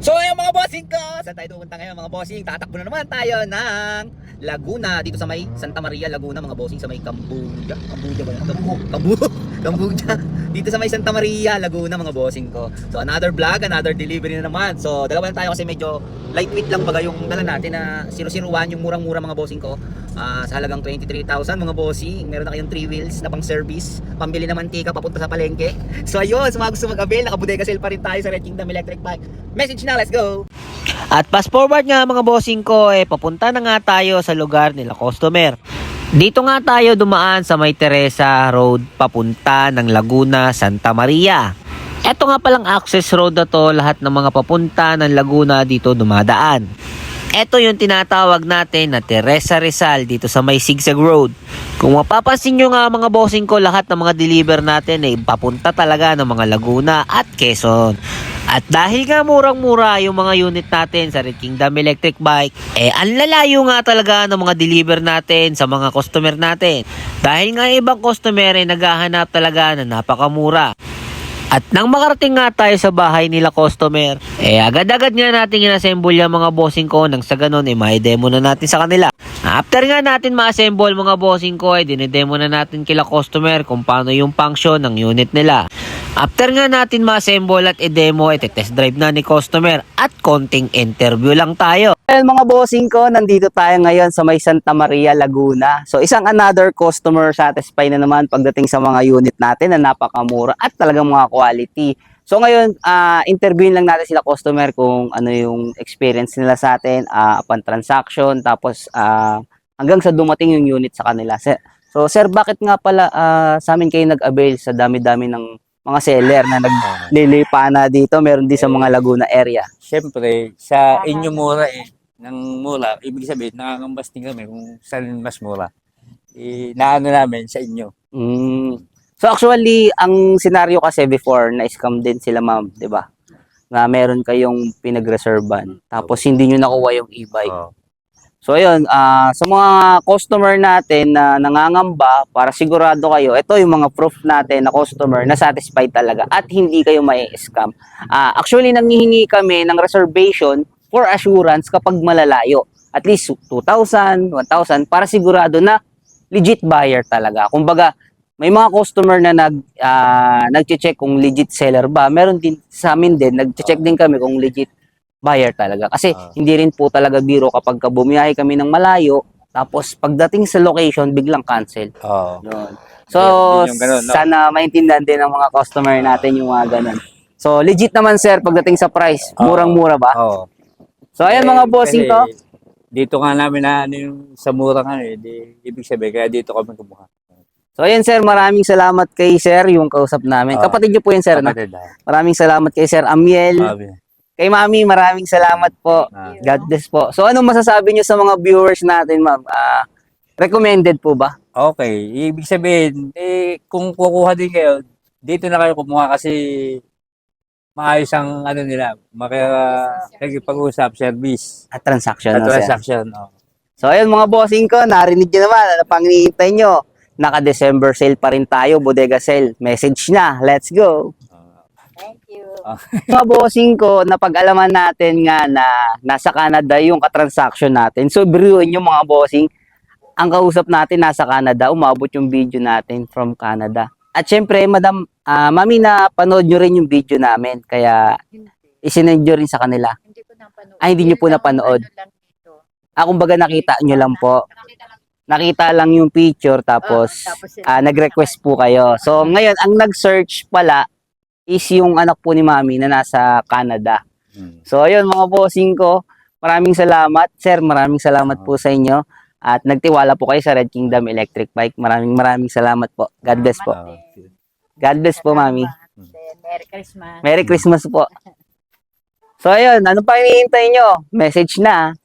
So ayun mga bossing ko, saan tayo pupunta ngayon mga bossing? Tatakbo na naman tayo ng Laguna, dito sa may Santa Maria, Laguna mga bossing, sa may Cambodia. Cambodia ba yan? Cambodia. Dito sa may Santa Maria, Laguna mga bossing ko. So another vlog, another delivery na naman. So dalawa lang tayo kasi medyo lightweight lang baga yung dala natin na 001, yung murang-mura mga bossing ko. Sa halagang 23,000 mga bossing. Meron na kayong 3 wheels na pang service, pambili na mantika papunta sa palengke. So ayun, sa mga gusto mag-avail, nakabudega sale pa rin tayo sa Red Kingdom Electric Bike. Message na, let's go! At fast forward nga mga bossing ko, papunta na nga tayo sa lugar nila customer. Dito nga tayo dumaan sa may Teresa Road papunta ng Laguna, Santa Maria. Ito nga palang access road na to, lahat ng mga papunta ng Laguna dito dumadaan. Ito yung tinatawag natin na Teresa Rizal dito sa may Sigsag Road. Kung mapapansin nyo nga mga bossing ko, lahat ng mga deliver natin ay papunta talaga ng mga Laguna at Quezon. At dahil nga murang-mura yung mga unit natin sa Red Kingdom Electric Bike, ang lalayo nga talaga ng mga deliver natin sa mga customer natin. Dahil nga ibang customer ay naghahanap talaga na napakamura. At nang makarating nga tayo sa bahay nila customer, agad-agad nga natin inassemble yung mga bossing ko nang sa ganun may demo na natin sa kanila. After nga natin ma-assemble mga bossing ko, dinedemo na natin kila customer kung paano yung function ng unit nila. After nga natin ma-assemble at i-demo, test drive na ni customer at konting interview lang tayo. Mga bossing ko, nandito tayo ngayon sa may Santa Maria, Laguna. So isang another customer satisfied na naman pagdating sa mga unit natin na napakamura at talagang mga quality. So ngayon, interviewin lang natin sila customer kung ano yung experience nila sa atin upon transaction, tapos hanggang sa dumating yung unit sa kanila. So sir, bakit nga pala sa amin kayo nag-avail sa dami-dami ng mga seller na naglilipa na dito, meron din sa mga Laguna area? Siyempre, sa inyo mura ng mura, ibig sabihin, nakakambas din kami kung saan mas mura. Naano namin sa inyo. So actually, ang scenario kasi before, na-scam din sila ma'am, di ba? Na meron kayong pinag-reservan, tapos hindi nyo nakuha yung e-bike. So ayun, sa mga customer natin na nangangamba, para sigurado kayo, ito yung mga proof natin na customer na satisfied talaga at hindi kayo mai-scam. Actually, nanghihingi kami ng reservation for assurance kapag malalayo. At least 2,000, 1,000 para sigurado na legit buyer talaga. Kumbaga, may mga customer na nag-check kung legit seller ba. Meron din sa amin din, nag-check din kami kung legit buyer talaga. Kasi hindi rin po talaga biro kapag bumiyahe kami ng malayo, tapos pagdating sa location, biglang cancel. Yun. So, ganun, no? sana maintindihan din ng mga customer natin yung mga ganun. So, legit naman sir, pagdating sa price, murang-mura ba? So, ayan mga bossing ko. Dito nga namin na ano yung sa mura nga ibig sabihin, kaya dito kami kumuha. So, ayan sir, maraming salamat kay sir, yung kausap namin. Kapatid niyo po yun sir, no? Maraming salamat kay sir Amiel. Kay Mami, maraming salamat po. God bless po. So, anong masasabi niyo sa mga viewers natin, ma'am? Recommended po ba? Okay, ibig sabihin, kung kukuha din kayo, dito na kayo kumuha kasi maayos ang ano nila, makipag-usap, service. At transaction. At No, sir? transaction. So, ayun mga bossing ko, narinig niyo naman, ano pang hinihintay nyo? Naka-December sale pa rin tayo, bodega sale. Message na, let's go! Thank you. Mga bossing ko, napag-alaman natin nga na nasa Canada yung katransaction natin. So, biruin yung mga bossing, ang kausap natin nasa Canada, umabot yung video natin from Canada. At syempre, madam, mami, na panood nyo rin yung video namin, kaya isinend nyo rin sa kanila. Hindi ko napanood. Hindi nyo po napanood. Kumbaga nakita nyo lang po. Nakita lang yung picture, tapos nag-request po kayo. So, ngayon, ang nag-search pala is yung anak po ni mami na nasa Canada. So, ayun mga bossing ko, maraming salamat. Sir, maraming salamat po sa inyo. At nagtiwala po kayo sa Red Kingdom Electric Bike. Maraming salamat po. God bless po. God bless po, mami. Merry Christmas. Merry Christmas po. So, ayun, ano pa hinihintay nyo? Message na.